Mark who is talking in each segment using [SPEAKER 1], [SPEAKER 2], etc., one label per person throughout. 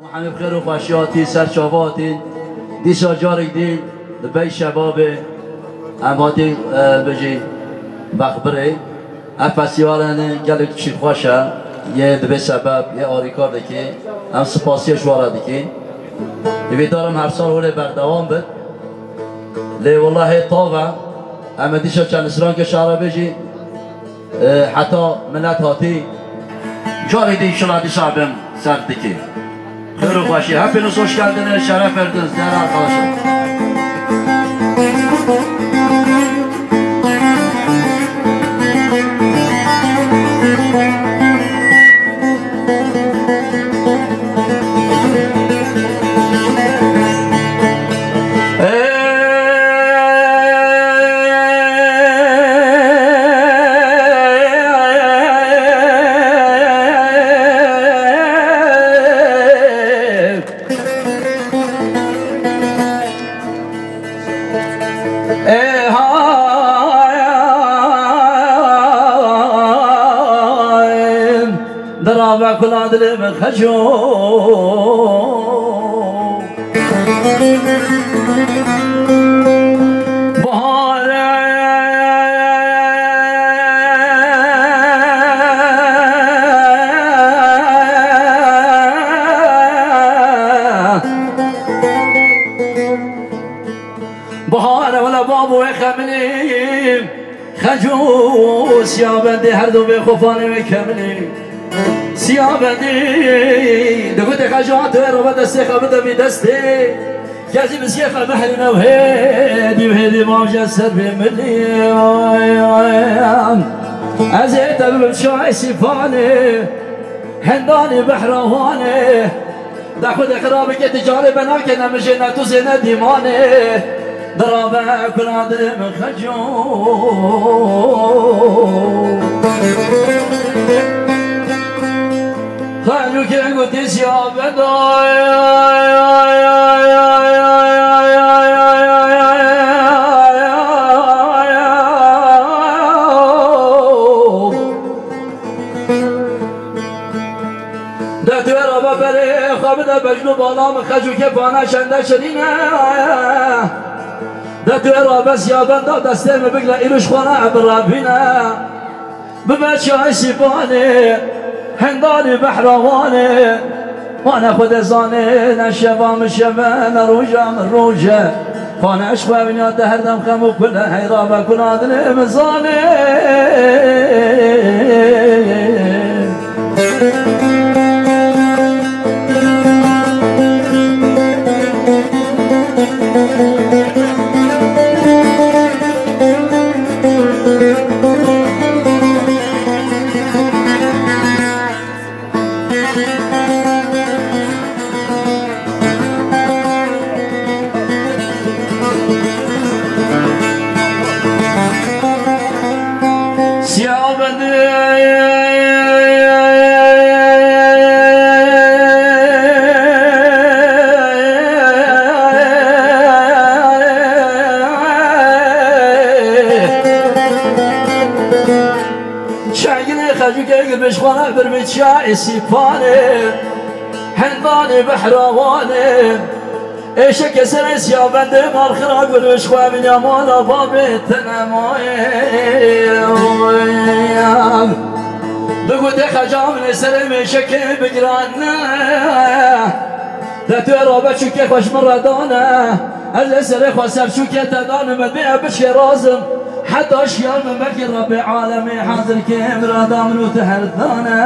[SPEAKER 1] همه بخیر و خوشیاتی سرچاواتی دیسا جارک دی دبی شباب اماتی بجی بخبره افسیارانه گلک چی خوشه یه دبی سبب یه آریکار دکی هم سپاسیش وارد دکی دویدارم هر سال هوله بردوام بد لی والله طاوه اما دیشا چند اسران که شعره بجی حتی ملت هاتی جاری دی شلا دیشا بیم سر دکی خیر و خوشی hepiniz hoş geldiniz, şeref verdiniz değerli arkadaşlar. درابا كل عدل من خجو بهار بهار ولا بابو خملي خجوس يا بندي هردو بخفاني وكملي سیابدی دگوت خجات رو به دست خبر می دستی کسی مسیح مهر نوهدی و هدی موج سر بملی از تبب شای سیفانه هندانی بحروانه دخود خرابی که تجاری بنا که نمیشه نتو زینه دیمانه درابه کل عدم خجو خلو که گوتی سیابه دای ده توی رابا بره خواب ده بجنو بالام خجو که پانه شنده شدینه ده توی رابا سیابه دا دسته مبگل ایروش خانه عبرابینه ببچه های سیبانه هندانی بحروانه وانا خود زانه نشبا مشبه نروجا من روجه فانا عشقه بنيات ده هردم خمو كله هيرابا كل عدل مزانه بشخوانه برمتشاء سيبانه هنداني بحروانه ايش كسر سيابن دي مال خراق بالبشخوة من يمانا بابي تنمايه دقود خجام نسلم شكي بقرانه ده توي رابا شكي خوش مردانه از سر خواسر شكي تدانه مدبئة بشي رازم حتى اشياء من ملك رب العالمين حاضر كيم رادا منو تهردانا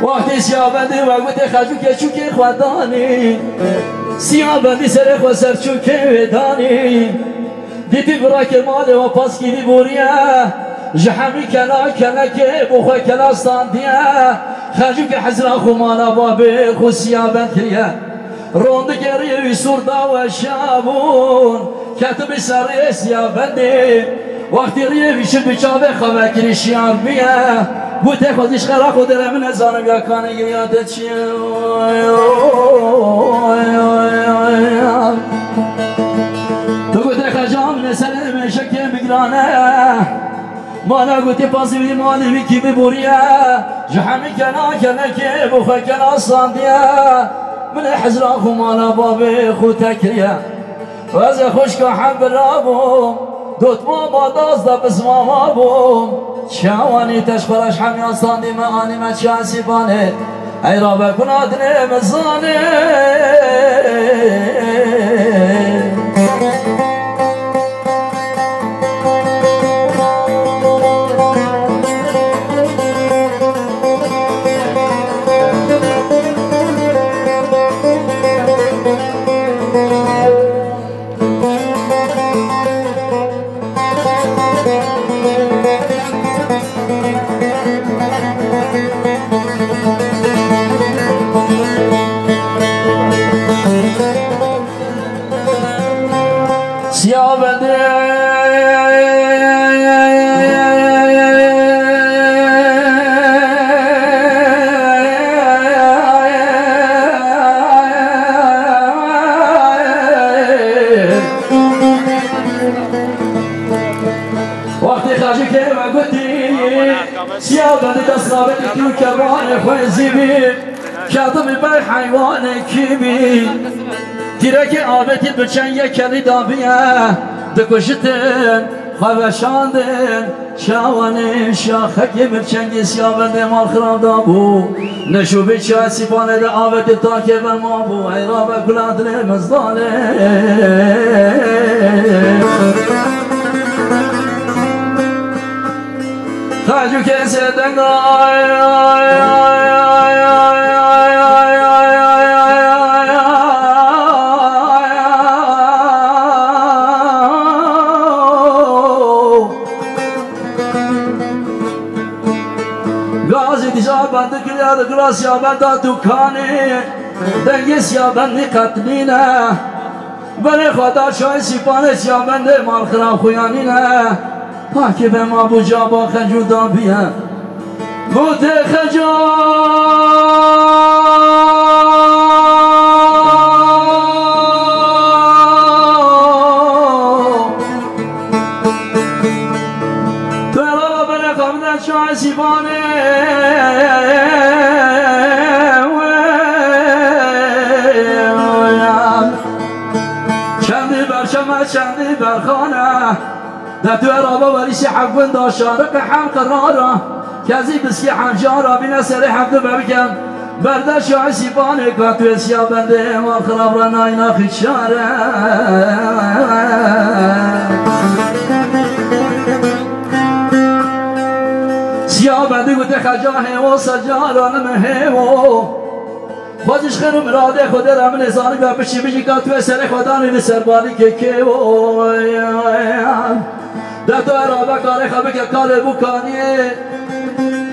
[SPEAKER 1] وقتی سیابندی وقتی خجوکی چوکی خودانی سیابندی سر خوصر چوکی ودانی دیتی براک مال و پاس کی بوریا جحمی کلا کلا که بخواه کلا استاندیا خجوکی حزرا خو مالا بابی خو سیابند کریا روند گریه سردا و شابون کتب سر سیابندی وقتی ریه بیشتر بچاوه خواه کریشیار بیه بوته خودش خرا خود من ازانم یا کانه گریاده چیه تو گوته خجام نسل مشکه بگرانه مانا قوتي بازي مالي بكي ببوريا جحمي كنا كنكي بوخا كنا صانديا من حزراخو مالا بابي خو تكريا وزي خوشكا حب الرابو دوت ماما دازدا بس ماما بو شاواني تشخرش حمي صاندي ماني ما تشاسي باني اي رابا كنا دني مزاني تیرک آبتی بچن یک کلی دابیه دکشتن خوشاندن شاوانه شاخکی مرچنگی سیابنده مال خراب دابو نشو بچه سیپانه ده آبتی تا که برما بو ای را بکلاتن مزدانه خاجو کسی دنگای سیابند دکانه دنگ سیابند قتلینه بله خدا شای سیپانه سیابند مال خراب خویانینه پاکی به ما بجا با خجو دابیه بوت خجو تو را بله خامده شای سیپانه چندی برخانه در تو عرابه ولیش حقون داشاره که هم قراره کسی بسکی حنجاره بینه سری حفظ ببکن بردش یا عصیبانه که تو سیابنده ما خراب را ناینا خیشاره سیابنده گوته خجاه و سجارانم هیو خودش خیلی مراده خود را من ازانی بپشی بجی که توی سر خدا نیلی سربانی که که در تو عرابه کاری خوبه که کاری بکنیه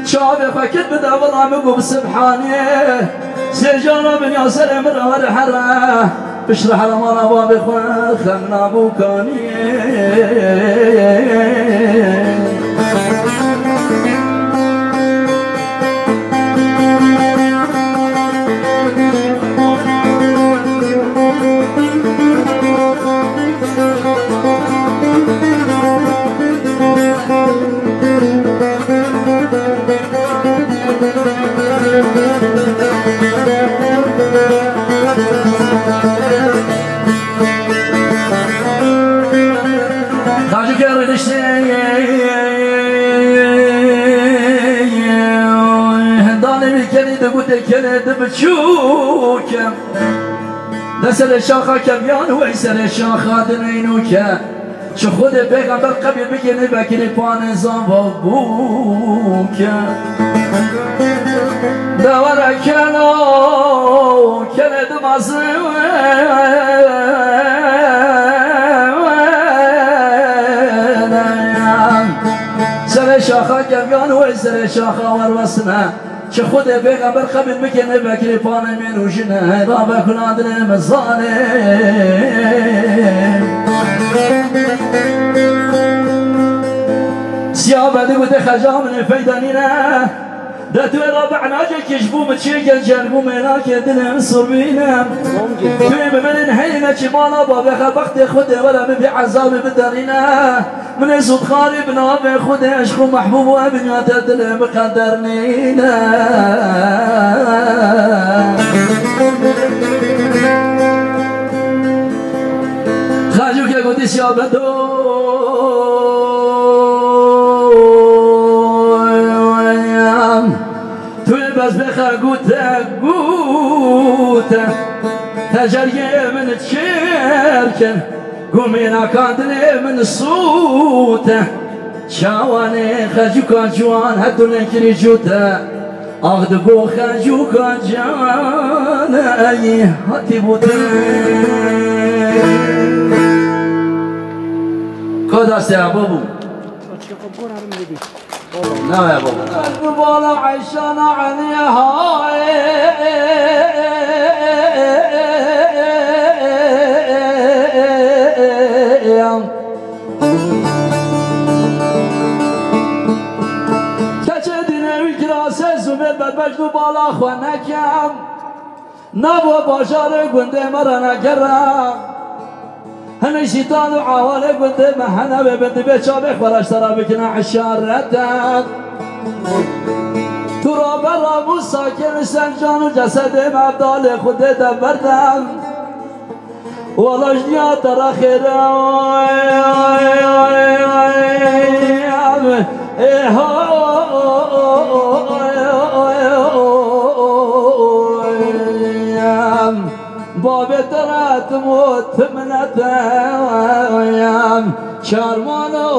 [SPEAKER 1] شعب فکر بده والله مگو بسبحانیه سیجانا من یاسر مرار حره بشرح رمانا باب خواه خمنا بکنیه كلد بتشوكه نسل الشاخة كميان ويسل الشاخة دنينوكه شو خود پیغمبر قبل بگیرنی بکری پانزان و بوکه دور کلو کلد مزوه سر شاخة كميان ويسل الشاخة وروسنه چه خود پیغمبر قبل بکنه بکری پانه منوشنه را بکنادن مزانه سیاه بده گوته خجام نفیدنینه ده توی رابع ناجه کشبو مچیگن جنبو ملاک دلم سربینم توی بمنین حینه چی مالا با بخ بخت خوده ولا من بعذاب بدرینه من زود خاری بنام خوده عشق محبوب و بنیات دلم قدرنینه خاجو که گوتی سیابدو بس بخر قوته تجري من تشركن قومينا كادني من صوته شاواني خجوكا جوان هدو لكني جوته اغدقو خجوكا جان اي هاتي بوته كوداست يا بابو لا يا بابا القبالة عيشان عليها كجدنا وكراسة زميل بالبجد بالا خوانا كام نبو باشار قند مرنا كرام هني شيطان وعوالي قد ما هنا ببنت بيشابك فلاش ترى بكنا عشار ردك ترى برا مساكن سنجان وجسد مبدال خود دبردم والله جنيا ترى خير بابي ترى تموت منتايام شارمانو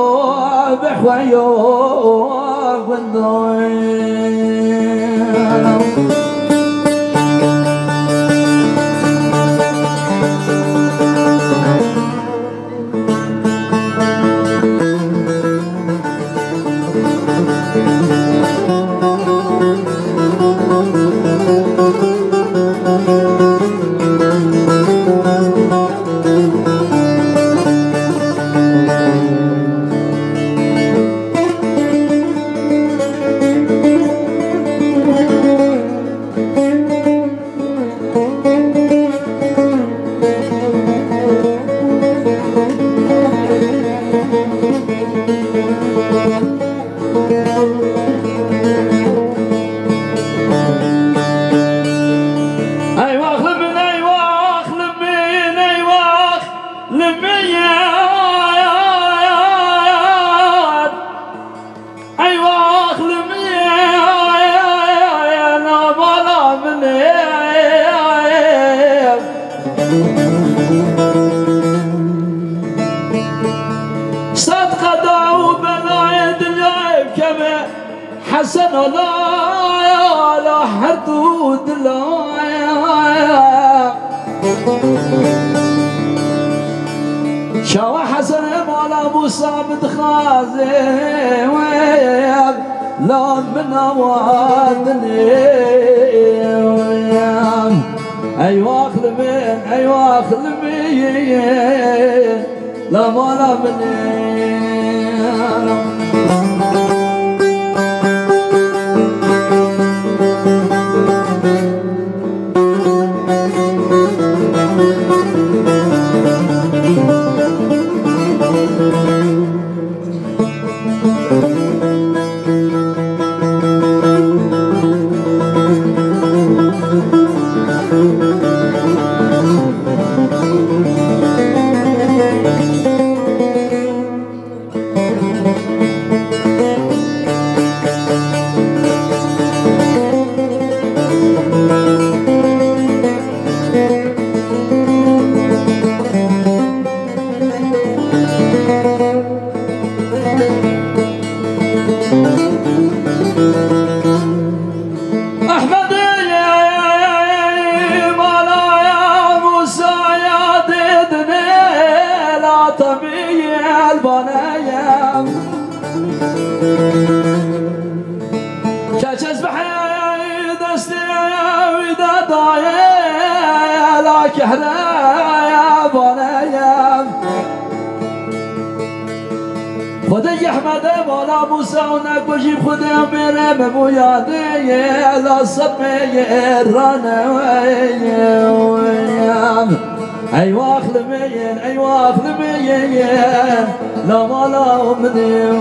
[SPEAKER 1] بحويو بندوي حسن لا حدود لا شوا حسن مالا موسى متخازي لا من وادني ايوا خلمين ايوا خلمين لا مالا مني موسى ونكوشي خدا بيرم بوياده لا صبي رانا ويام ايوا خلمين ايوا خلمين لا ولا مني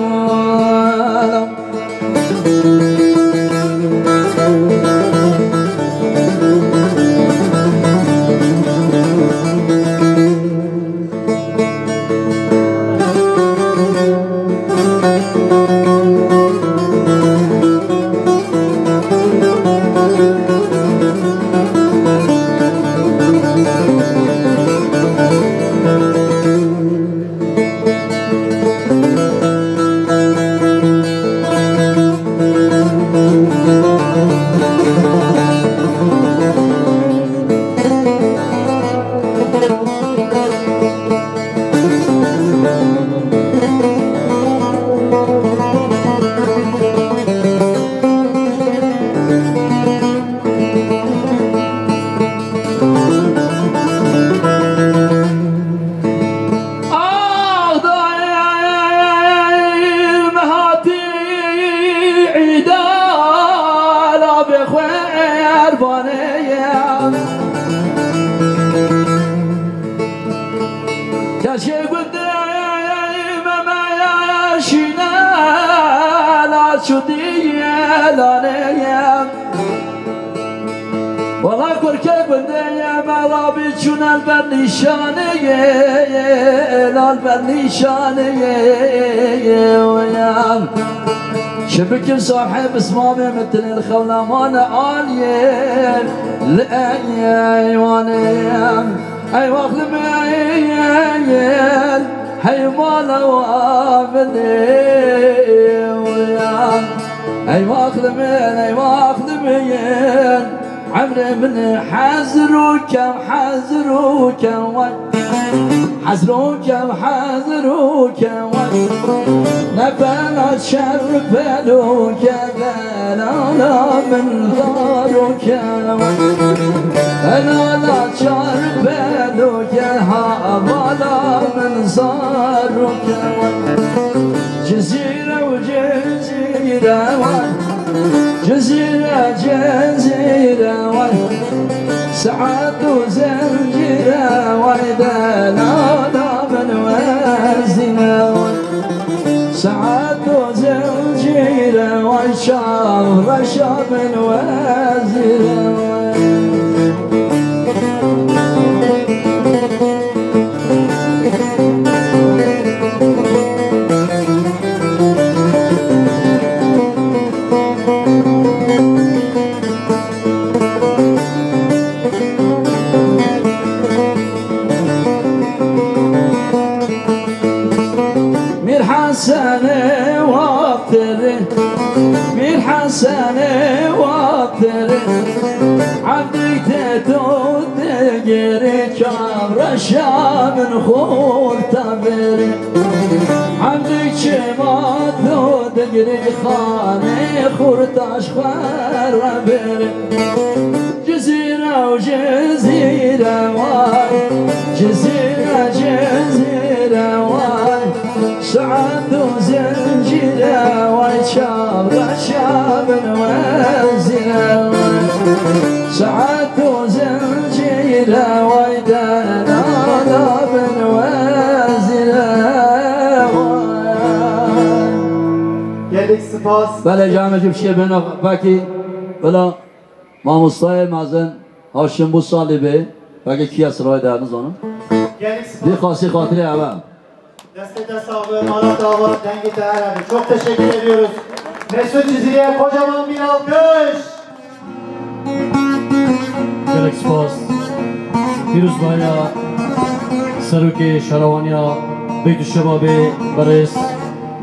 [SPEAKER 1] شبك صاحب اسمامي مثل الخولمان عالية لأيواني أيوة خلمين هي مالا وابني أيوة خلمين أيوة خلمين عمري من حزروك حزروك حزروك حزروك نبلا شرف لوك لا من ضارك أنا لا شرف لوك هابلا من صارك جزيرة وجزيرة جزيرة جزيرة سعد وزنجيرة وإذا لا من وزنة سعد وزنجيرة وشام رشام وزنة سنة وابتري عبدك تتود تقري كام رشام خور تبري عبدك شما تود تقري خاني خور تشخر بري جزيرة وجزيرة واي جزيرة جزيرة واي سعد وزنجيرة واي شاب رشاب وزيرة سعد وزنجيرة واي دانا بن وزيرة
[SPEAKER 2] geldik spas
[SPEAKER 1] بله جامعه جبشيه بنا باكي بلا ما مصطفى مازن هاشم بو صالبه باكي كي اسرای درنز onu
[SPEAKER 2] geldik spas
[SPEAKER 1] bir khasi خاطره اول
[SPEAKER 2] Destede sahibi Malat Davat Dengi Değerli. Çok teşekkür ediyoruz. Mesut Cizli'ye kocaman bir alkış.
[SPEAKER 3] Gelek spas Firuz Baya Saruki Şaravanya Beytü Şebabi Baris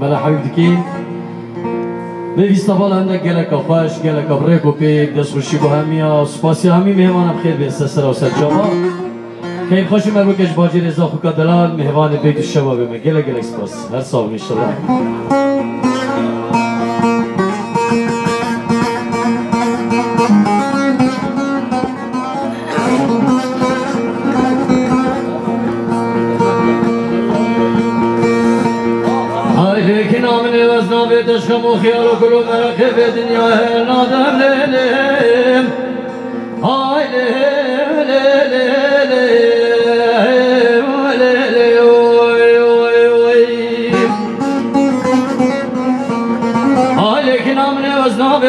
[SPEAKER 3] Mela Habib Dikin ve istaval hendek gelek afaş gelek abrek و pek destخوشی bu hemiya spasi hemi mehmanم خیر به سسر و سرجاما خیلی خوشی من رو کش باجی رضا خوکا دلال مهمان بیت الشباب من گله گله سپاس هر سال انشالله haydi ki namine vazna ve teşkam شمو خيار وكل مرق في دنيا نادم ليلم هاي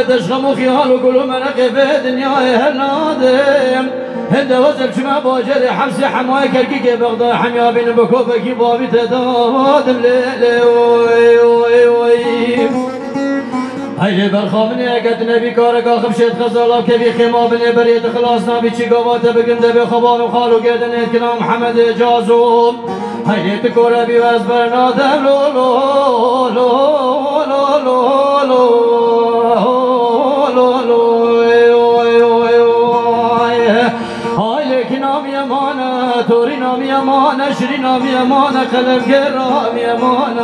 [SPEAKER 3] تشخم خيال وكل مرق في دنيا نادم هند وزب شما باجر حبس حماي كركي بغدا حميا بين بكوفك بابي تدادم ليلي وي وي وي هاي برخامني اكد نبي كارك خمشت خزالاب كبي خما بني بريد خلاصنا بيچي قواته بقنده بخبار وخالو قردن اتكنا محمد جازوم هاي تكورا بي وزبر نادم لو لو لو لو لو لو توري نامي أمانة شري نامي أمانة قلب قرامي أمانة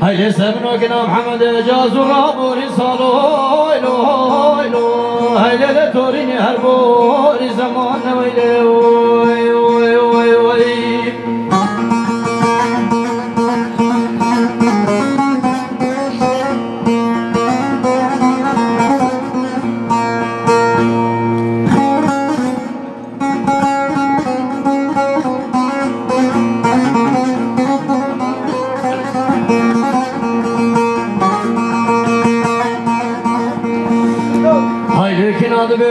[SPEAKER 3] هاي سبنو كنا محمد جاز ورابوري صالو هاي ليلة توريني هربوري زمان ويلي وي وي وي وي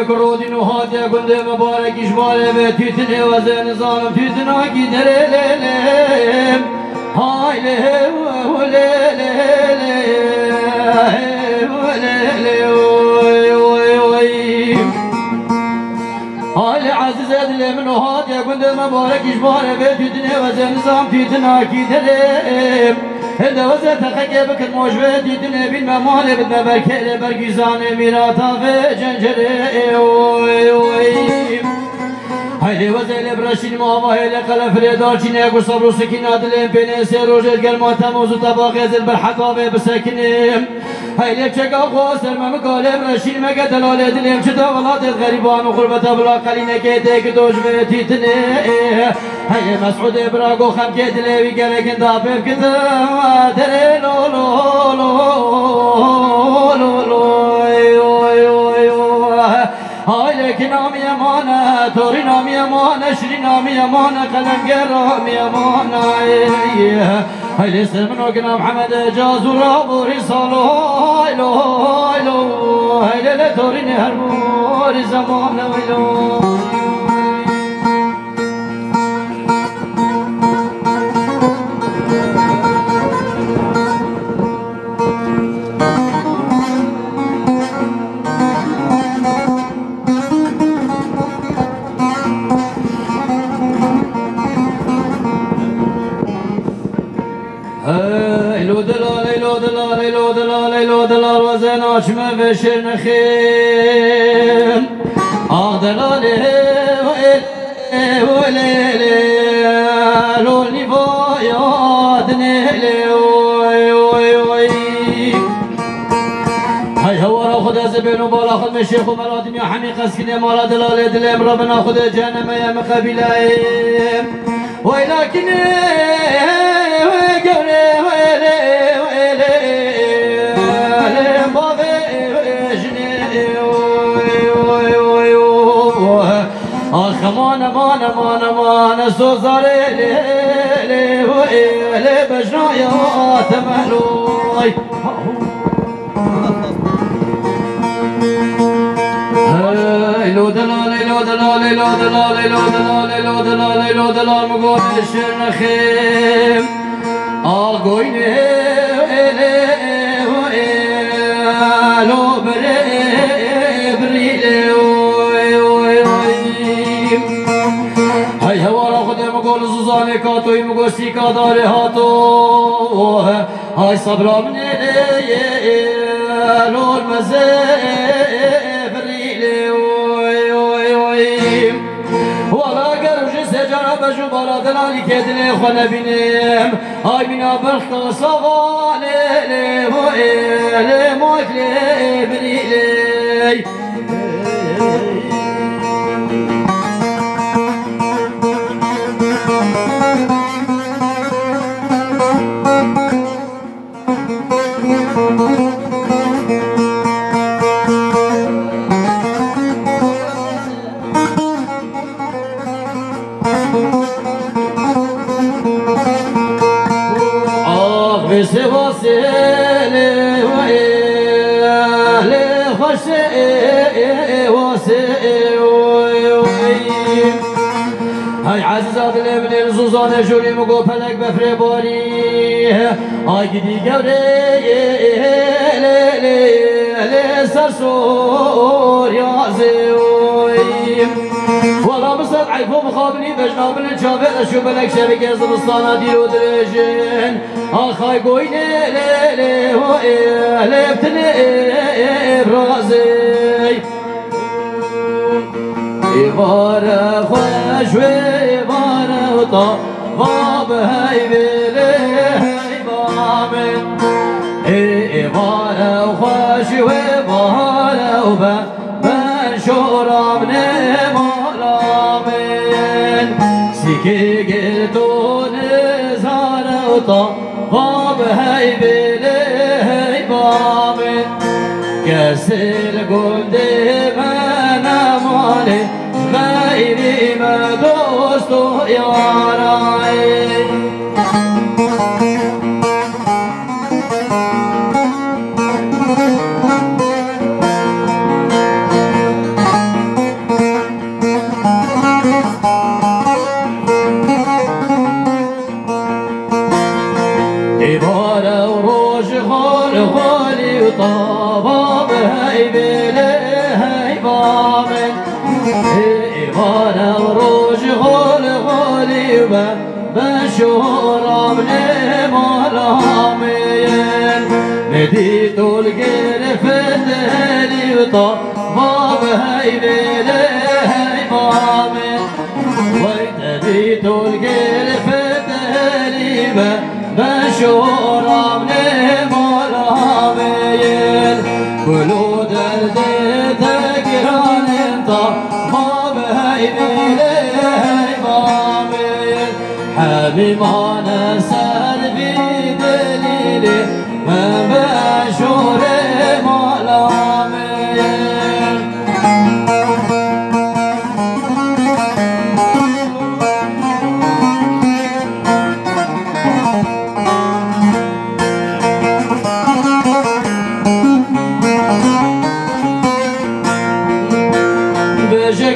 [SPEAKER 3] بكرودين وهادي قند مبارك إجمالي بتيتني وزين ظالم تيتنا كي دريليليم هاي ليه وليلي هاي عزيز أدلي من وهادي قند مبارك إجمالي بتيتني وزين ظالم تيتنا كي دريليم هذا وزن تخيل بك الموجود يدني بالممال بدنا بركة بركيزان ميراتا في جنجري هاي وزن برشين ماما هاي قلب فريدار شيني أقول صبر وسكينة دلهم بين سيروجت قال ما تموز طباق يزل بالحقابة بسكنهم هاي لبشك أخواسر ما مقال برشين ما قتل على دلهم شدا ولاد الغريبان وغربة بلا قلينا كيتك دوش بيتيتني هاي مسعود براغو خم كدلوي قالك انت بيب كذا دري لو لو لو لو لو هاي لك نامي امانه توري نامي امانه شري نامي امانه قلم قرامي امانه هاي لسه منو كنا محمد جاز ورابوري صالو هاي لو هاي لا توريني هربوري زمان ويلو لو دلال وزن عشمة بشر نخيل دلالي وليلي لو نفايات نهلي هاي هو خد زبين وبالا خد مشيخ ومراتم يا حميق اسكن مالا دلالي دليم ربنا خد جهنم يا مقابلين ولكن مانا سوزاري لي بجنايا تمهلوي لو دلال لو دلال لو دلال لو دلال لو دلال لو دلال مقول الشر نخيم قويني لو بري هاي هوارا خده مقول زوزاني كاتوي مقوشتي كاداري هاتو هاي صبرا من لون مزيبري ولا قرج سجارة بجو برا دلالي كدني خنا بينيم هاي منا برخ صغالي لي موت لي بري هاي عزيزات الابن الزوزان جوري مقو فلك بفري باري هاي قدي قوري لي سرسور يا زيوي والله مصد عيفو مخابني بجناب الجابر اشوف لك شبكة زمستانا ديرو درجين هاي قوي لي ابتني برازي إبارة خوش وإبارة وطاب هاي بليه إبامن إبارة خوش وإبارة وبن شورا من مالامن سيكي قلتون زارة وطاب هاي بليه إبامن كسر قلدي من أمالي غيري ما دوست يا راي عبارة وروج خال خالي وطابا بهاي بليه هاي بامن إبارة وروج غول غولي بشورة من مالامين نديت القرف الدهلي وطباب هاي بليه مامين ويتديت القرف الدهلي بشورة من مالامين بلود الدي تقران طباب هاي بليه مامين حبيب انا سر في دليلي ما بشور مالامين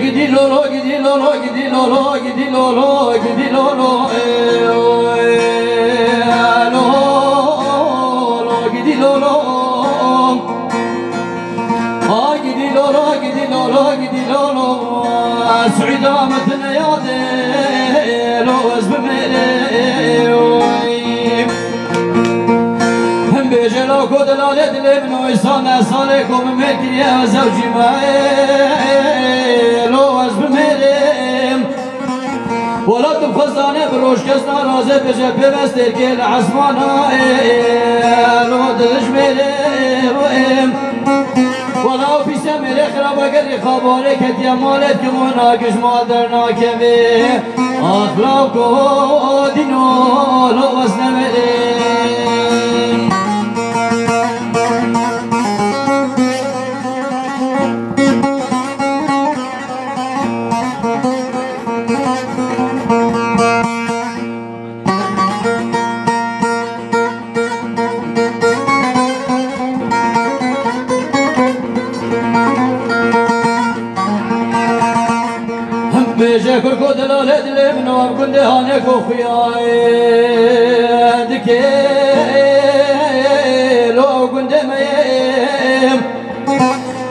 [SPEAKER 3] Gidi lolo, gidi lolo, gidi lolo, gidi lolo, gidi lolo, lolo, gidi lolo. Ah, gidi lolo, gidi lolo, gidi lolo. Suida مثل يادي لو اسبملي. هم بيجلو كود الولد الابن ويصنع صالحكم ملكي يا زوجي معي لو اسبملي. ولا تبخزانه بروش کس نارازه بجه پیوستر که لعصمانه لو دلشملي ولا پیسه میره خرابه گری خواباره کتی مالت که مناکش مادر ناکوی اخلاق و دینو لو وزنملی بيجي كركو دلالة دلم نواب كندي هانيك وخياي دكي لو كندي ميم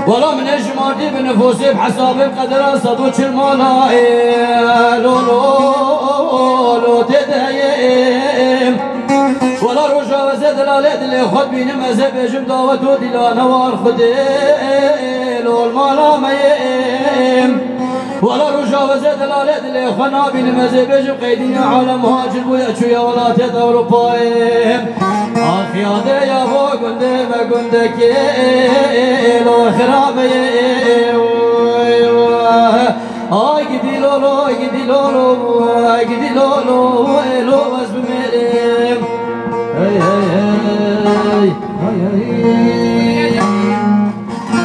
[SPEAKER 3] ولا من اجمالي بنفوسي بحسابي بقدر صدوش المالاي لو تدهيم ولا رجا وزد دلالة دلي خد بيني مزي بيجم داوتو دلا نوار خدي لو المالا ميم ولا رجا وزد الالد اللي خنا بين مزبج قيدين عالم هاجر بويا شويا ولا تدور بايم اخياده يا بو كنت ما كنتك لو خرابي اي قدي لولو قدي لولو قدي لولو لو بس بمريم هاي هاي هاي هاي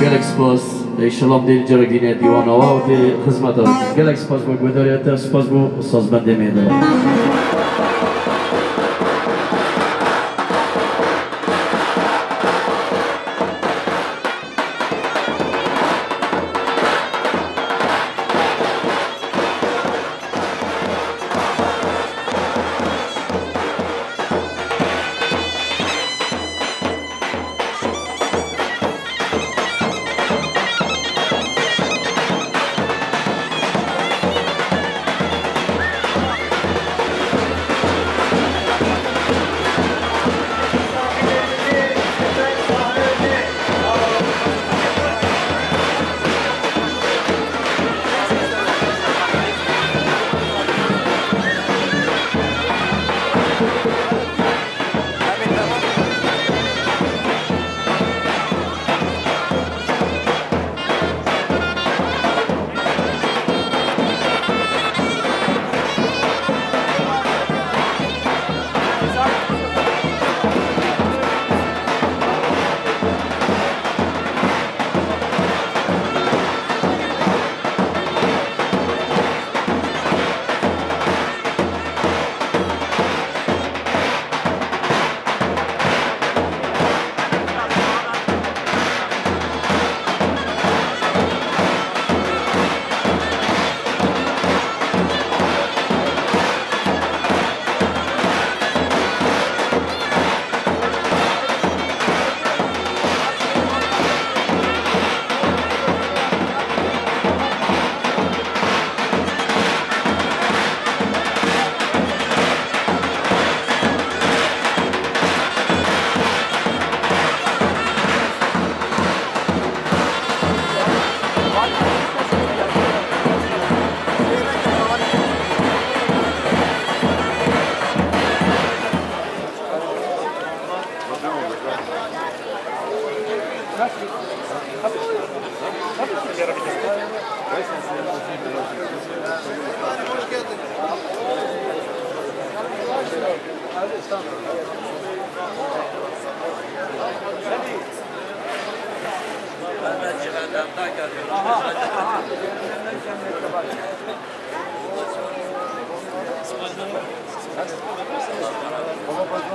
[SPEAKER 3] قالك سباس شلام دل جرگینه دیوانه و به خدمت دارم. گلک سپاس با گوداریت سپاس با سازنده میده.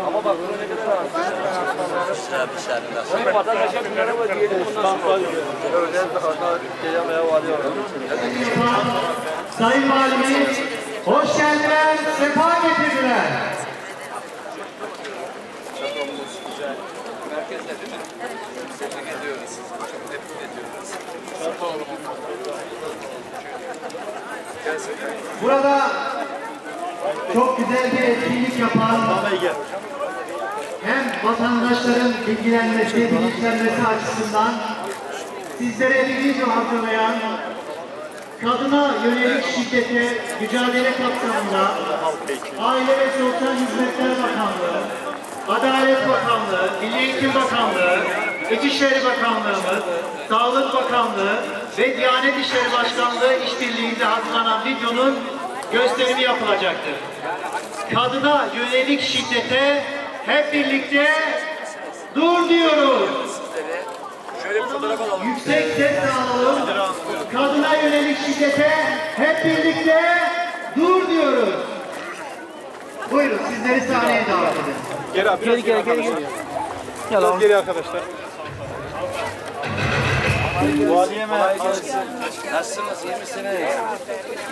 [SPEAKER 4] Ama bak bunu ne kadar vatandaşa bir merhaba diyelim bundan sonra. Öyle gecemeye varıyorum.
[SPEAKER 2] Sayın Valimiz, hoş geldiler, sefa getirdiler.
[SPEAKER 4] Merkezde değil mi? Tebrik ediyoruz. Çok tebrik ediyoruz.
[SPEAKER 2] Burada çok güzel bir etkinlik yapan, hem vatandaşların bilgilenmesi, bilinçlenmesi açısından sizlere bir video hazırlayan, kadına yönelik şiddete mücadele kapsamında Aile ve Sosyal Hizmetler Bakanlığı, Adalet Bakanlığı, Milli Eğitim Bakanlığı, İçişleri Bakanlığımız, Sağlık Bakanlığı ve Diyanet İşleri Başkanlığı işbirliğinde hazırlanan videonun gösterimi yapılacaktır. Kadına yönelik şiddete hep birlikte dur diyoruz.
[SPEAKER 4] Şöyle bir fotoğraf alalım.
[SPEAKER 2] Yüksek sesle alalım. Kadına yönelik şiddete hep birlikte dur diyoruz. Buyurun sizleri sahneye davet edin.
[SPEAKER 5] Geri abi. Biraz geri arkadaşlar. Valiye mi?
[SPEAKER 4] Nasılsınız? İyi misiniz?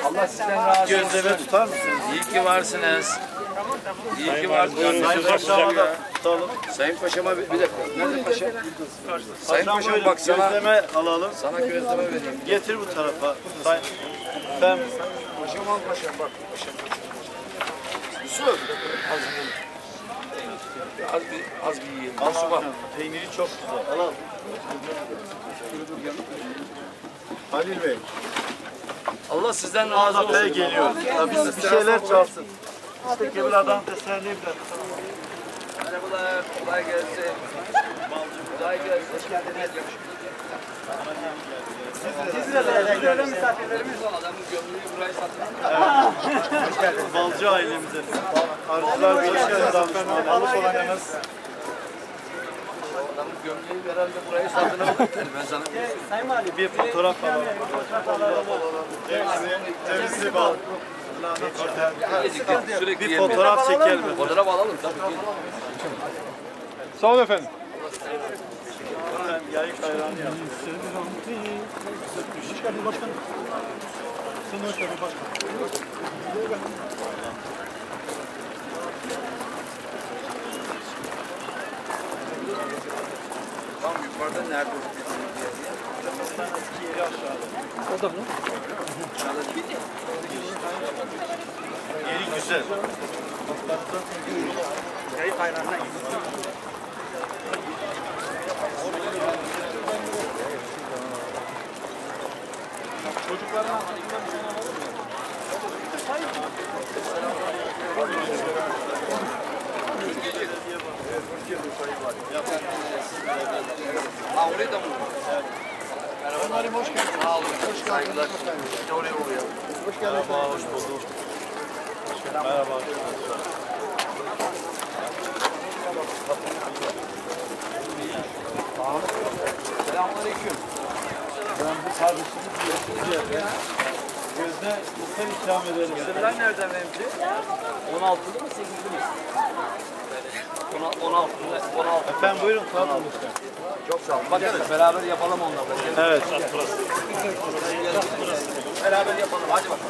[SPEAKER 4] Allah sizden razı olsun.
[SPEAKER 5] Gözleme tutar mısınız?
[SPEAKER 4] İyi ki varsınız. İyi ki varsınız.
[SPEAKER 5] Sayın Paşa'ma da tutalım.
[SPEAKER 4] Sayın Paşa'ma bir dakika. Nerede Paşa? Sayın Paşa'm bak sana.
[SPEAKER 5] Gözleme alalım.
[SPEAKER 4] Sana gözleme vereyim.
[SPEAKER 5] Getir bu tarafa. Sayın. Ben
[SPEAKER 4] Paşa'm al Paşa'm bak. Paşa'm. Yusuf. Az bir yiyelim.
[SPEAKER 5] al şu bak. Peyniri çok güzel. Alalım. Halil Bey.
[SPEAKER 4] Allah sizden razı
[SPEAKER 5] Ağzı Bey
[SPEAKER 4] olsun.
[SPEAKER 5] geliyor. Biz bir şeyler çalsın. İşte Kebira'dan teselli biraz.
[SPEAKER 4] Merhabalar. Kolay gelsin. Kolay gelsin. Hoş geldiniz.
[SPEAKER 5] Siz de öyle misafirlerimiz.
[SPEAKER 4] Adamın gömleği burayı satın.
[SPEAKER 5] Balcı ailemize. Arzular bir hoş geldiniz. Alışılanınız.
[SPEAKER 4] Adamın gömleği herhalde burayı satın aldı. Ben sana
[SPEAKER 5] Sayın Vali bir fotoğraf alalım. Cevizli bal.
[SPEAKER 4] sürekli
[SPEAKER 5] Bir fotoğraf çekelim.
[SPEAKER 4] Fotoğraf alalım tabii ki.
[SPEAKER 5] Sağ olun efendim. Yayık hayranı yaptım. Hoş geldin başkanım. Sen hoş geldin başkanım.
[SPEAKER 4] Tam yukarıda nerede?
[SPEAKER 5] Yeri aşağıda.
[SPEAKER 3] Orada mı?
[SPEAKER 4] Aşağıda bir
[SPEAKER 5] Yeri güzel. Yayık hayranına
[SPEAKER 4] Ha oraya da mı? Merhaba. Hoş geldin. Sağ olun. Saygılar. İşte oraya oluyor.
[SPEAKER 5] hoş geldin. Merhaba, hoş bulduk. Merhaba.
[SPEAKER 4] Selamünaleyküm.
[SPEAKER 5] Ben bu kardeşimiz Gözde muhtar ikram edelim.
[SPEAKER 4] Sırlar nereden benimki? 16'lı mı 8'li mi? 16'lı.
[SPEAKER 5] Efendim buyurun tatlım lütfen.
[SPEAKER 4] Çok sağ olun. Bakın beraber yapalım onlarla.
[SPEAKER 5] Evet.
[SPEAKER 4] Beraber yapalım. Hadi bakalım.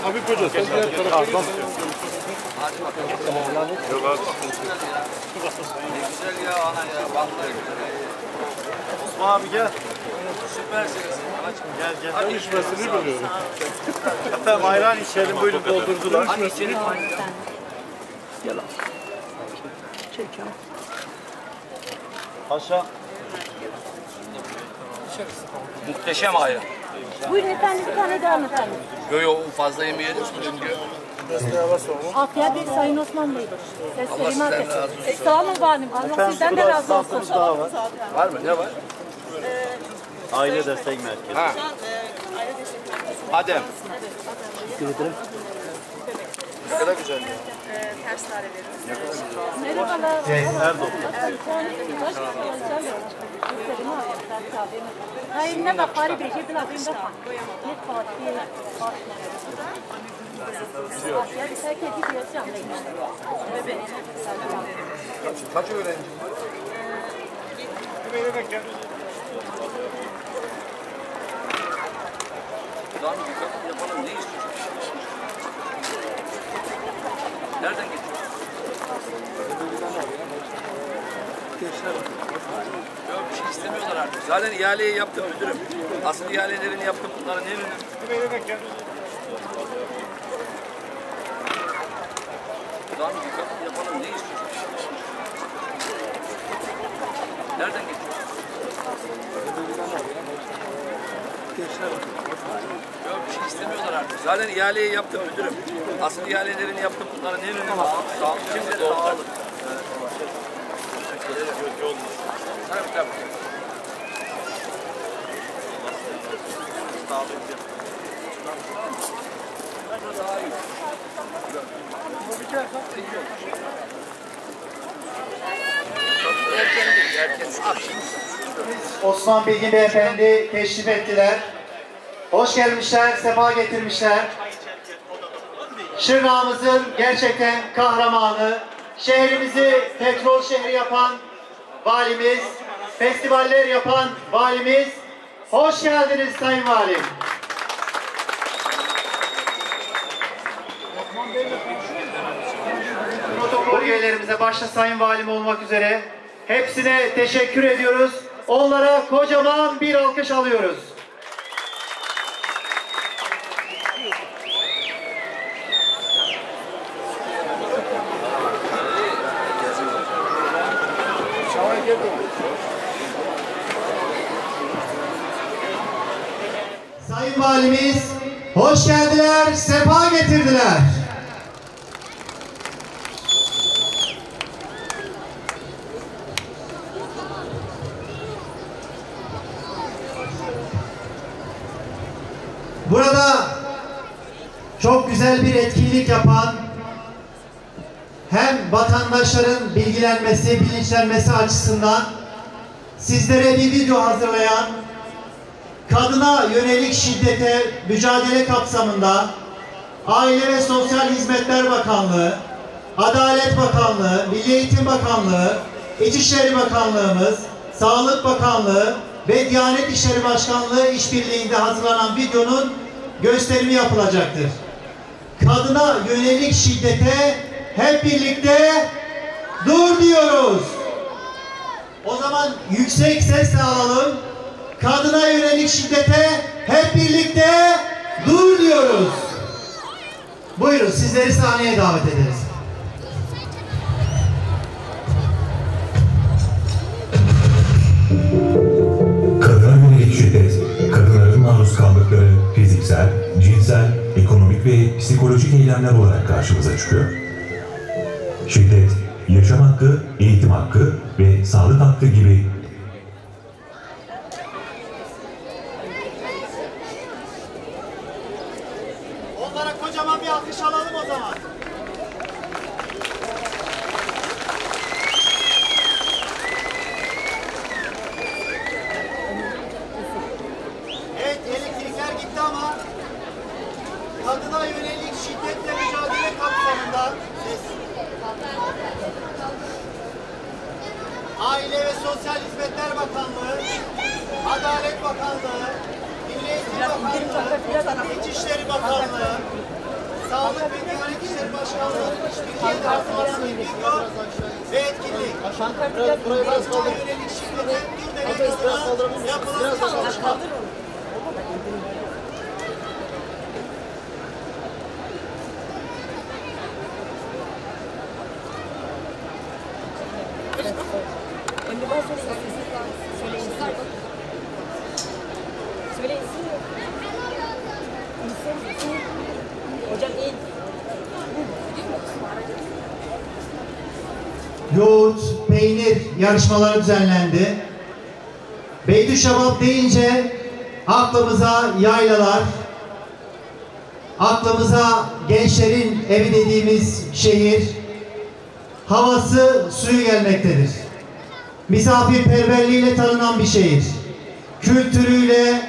[SPEAKER 5] Habib Hoca sen diğer tarafa
[SPEAKER 4] Hadi bakalım.
[SPEAKER 5] Yok abi.
[SPEAKER 4] Ne güzel ya ana ya. Vallahi
[SPEAKER 5] Osman abi gel.
[SPEAKER 4] süpersiniz. Aç.
[SPEAKER 5] Gel gel.
[SPEAKER 4] Hadi içmesini biliyorum.
[SPEAKER 5] Efendim ayran içelim buyurun doldurdular.
[SPEAKER 4] Hadi içelim.
[SPEAKER 5] Paşa.
[SPEAKER 4] Muhteşem ayran.
[SPEAKER 6] Buyurun efendim, bir tane daha efendim.
[SPEAKER 4] Yo yo fazla yemeyelim çünkü.
[SPEAKER 6] Afiyet olsun Sayın Osman Bey.
[SPEAKER 4] Allah sizden razı olsun.
[SPEAKER 6] Sağ olun valim. Allah
[SPEAKER 5] Efendim
[SPEAKER 6] sizden de
[SPEAKER 5] burada
[SPEAKER 6] razı olsun.
[SPEAKER 5] ıslansız daha var.
[SPEAKER 4] Var mı? Ne var?
[SPEAKER 5] Aile Destek Merkezi.
[SPEAKER 4] Ha. Adem. Ne kadar güzel ya.
[SPEAKER 6] Ters tane veriyoruz. Merhabalar.
[SPEAKER 5] Erdoğan.
[SPEAKER 6] Hayır ne bak bari bir şey bilazım da bak. Ne fatih. Ya bir şey kedi diyeceğim de.
[SPEAKER 4] Kaç öğrenci? Daha mı yapalım, ne istiyorsun? Nereden geçiyor? Yok, bir şey istemiyorlar artık. Zaten ihaleyi yaptım müdürüm. Asıl ihalelerini yaptım. Bunların en önemli. Daha mı yapalım, ne istiyorsun? Nereden geçiyor? Yok, bir şey istemiyorlar artık. Zaten ihaleyi yaptım müdürüm. Asıl ihalelerini yaptım. Bunların en önemli. Sağ olun. Şimdi de sağlık. Tabii tabii.
[SPEAKER 2] Osman Bilgin Beyefendi teşrif ettiler. Hoş gelmişler, sefa getirmişler. Şırnağımızın gerçekten kahramanı, şehrimizi petrol şehri yapan valimiz, festivaller yapan valimiz. Hoş geldiniz Sayın Valim. Protokol üyelerimize başta Sayın Valim olmak üzere hepsine teşekkür ediyoruz. Onlara kocaman bir alkış alıyoruz. Sayın Valimiz hoş geldiler, sefa getirdiler. Burada çok güzel bir etkinlik yapan, hem vatandaşların bilgilenmesi, bilinçlenmesi açısından sizlere bir video hazırlayan, kadına yönelik şiddete mücadele kapsamında Aile ve Sosyal Hizmetler Bakanlığı, Adalet Bakanlığı, Milli Eğitim Bakanlığı, İçişleri Bakanlığımız, Sağlık Bakanlığı ve Diyanet İşleri Başkanlığı işbirliğinde hazırlanan videonun gösterimi yapılacaktır. Kadına yönelik şiddete hep birlikte dur diyoruz. O zaman yüksek sesle alalım. Kadına yönelik şiddete hep birlikte dur diyoruz. Buyurun, sizleri sahneye davet ederiz.
[SPEAKER 7] Kadına yönelik şiddet, kadınların maruz kaldıkları fiziksel, cinsel, ekonomik ve psikolojik eylemler olarak karşımıza çıkıyor. Şiddet, yaşam hakkı, eğitim hakkı ve sağlık hakkı gibi
[SPEAKER 2] Onlara kocaman bir alkış alalım o zaman. Evet, elektrikler gitti ama kadına yönelik şiddetle mücadele kapsamında Aile ve Sosyal Hizmetler Bakanlığı, Adalet Bakanlığı, Milli Eğitim Bakanlığı, İçişleri Bakanlığı, Sağlık ve Diyanet İşleri Başkanlığı işbirliğiyle hazırlanan bir video ve etkinlik. Kadına yönelik şiddete dur demek adına yapılan bir çalışma. Yoğurt, peynir yarışmaları düzenlendi. Beytüşşebap deyince aklımıza yaylalar, aklımıza gençlerin evi dediğimiz şehir, havası, suyu gelmektedir. Misafirperverliğiyle tanınan bir şehir. Kültürüyle,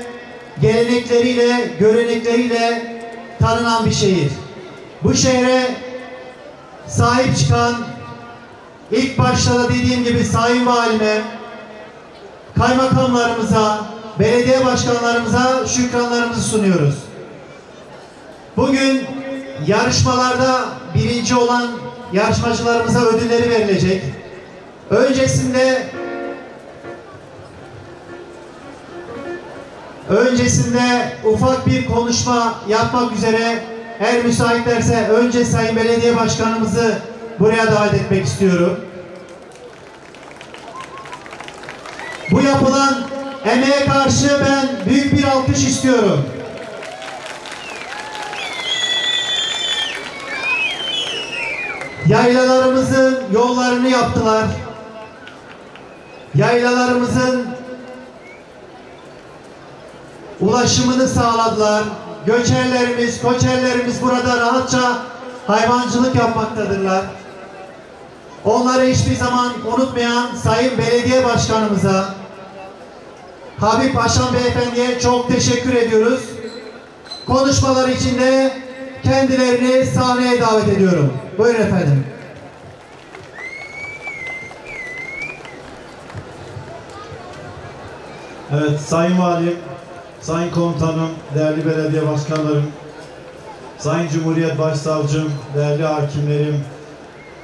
[SPEAKER 2] gelenekleriyle, görenekleriyle tanınan bir şehir. Bu şehre sahip çıkan, ilk başta da dediğim gibi Sayın Valime, kaymakamlarımıza, belediye başkanlarımıza şükranlarımızı sunuyoruz. Bugün yarışmalarda birinci olan yarışmacılarımıza ödülleri verilecek. Öncesinde ufak bir konuşma yapmak üzere eğer müsaitlerse önce Sayın Belediye Başkanımızı buraya davet etmek istiyorum. Bu yapılan emeğe karşı ben büyük bir alkış istiyorum. Yaylalarımızın yollarını yaptılar. Yaylalarımızın ulaşımını sağladılar. Göçerlerimiz, koçerlerimiz burada rahatça hayvancılık yapmaktadırlar. Onları hiçbir zaman unutmayan Sayın Belediye Başkanımıza, Habib Aşan Beyefendi'ye çok teşekkür ediyoruz. Konuşmalar için de kendilerini sahneye davet ediyorum. Buyurun efendim.
[SPEAKER 5] Evet, Sayın Valim, Sayın Komutanım, değerli belediye başkanlarım, Sayın Cumhuriyet Başsavcım, değerli hakimlerim,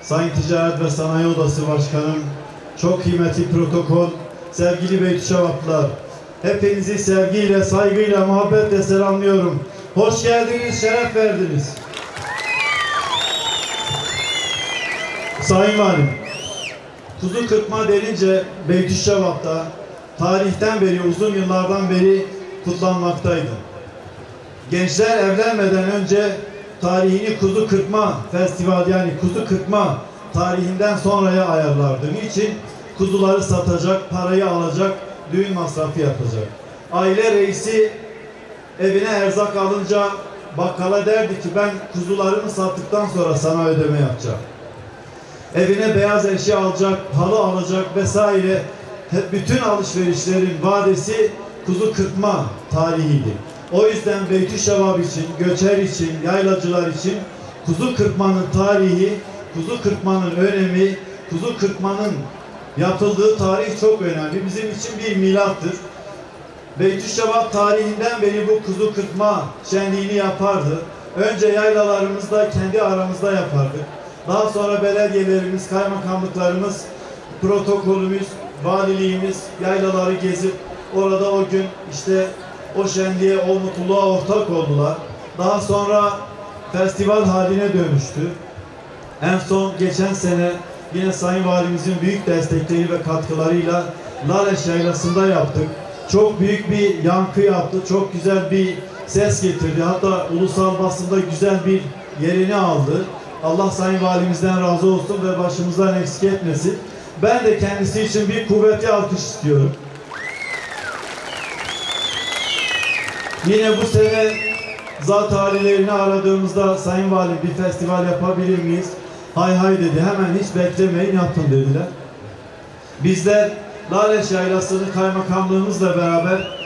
[SPEAKER 5] Sayın Ticaret ve Sanayi Odası Başkanım, çok kıymetli protokol, sevgili Beytüşşebaplılar, hepinizi sevgiyle, saygıyla, muhabbetle selamlıyorum. Hoş geldiniz, şeref verdiniz. Sayın Valim, kuzu kırpma denince Beytüşşebap'ta tarihten beri, uzun yıllardan beri kutlanmaktaydı. Gençler evlenmeden önce tarihini kuzu kırpma festivali, yani kuzu kırpma tarihinden sonraya ayarlardı. Niçin? Kuzuları satacak, parayı alacak, düğün masrafı yapacak. Aile reisi evine erzak alınca bakkala derdi ki ben kuzularımı sattıktan sonra sana ödeme yapacağım. Evine beyaz eşya alacak, halı alacak vesaire. Hep bütün alışverişlerin vadesi kuzu kırpma tarihiydi. O yüzden Beytüşşebap için, göçer için, yaylacılar için kuzu kırpmanın tarihi, kuzu kırpmanın önemi, kuzu kırpmanın yapıldığı tarih çok önemli. Bizim için bir milattır. Beytüşşebap tarihinden beri bu kuzu kırpma şenliğini yapardı. Önce yaylalarımızda kendi aramızda yapardık. Daha sonra belediyelerimiz, kaymakamlıklarımız, protokolümüz, valiliğimiz yaylaları gezip orada o gün işte o şenliğe, o mutluluğa ortak oldular. Daha sonra festival haline dönüştü. En son geçen sene yine Sayın Valimizin büyük destekleri ve katkılarıyla Laleş Yaylası'nda yaptık. Çok büyük bir yankı yaptı, çok güzel bir ses getirdi. Hatta ulusal basında güzel bir yerini aldı. Allah Sayın Valimizden razı olsun ve başımızdan eksik etmesin. Ben de kendisi için bir kuvvetli alkış istiyorum. Yine bu sene zat halilerini aradığımızda Sayın Valim bir festival yapabilir miyiz? Hay hay dedi. Hemen hiç beklemeyin yapın dediler. Bizler Laleş Yaylası'nı kaymakamlığımızla beraber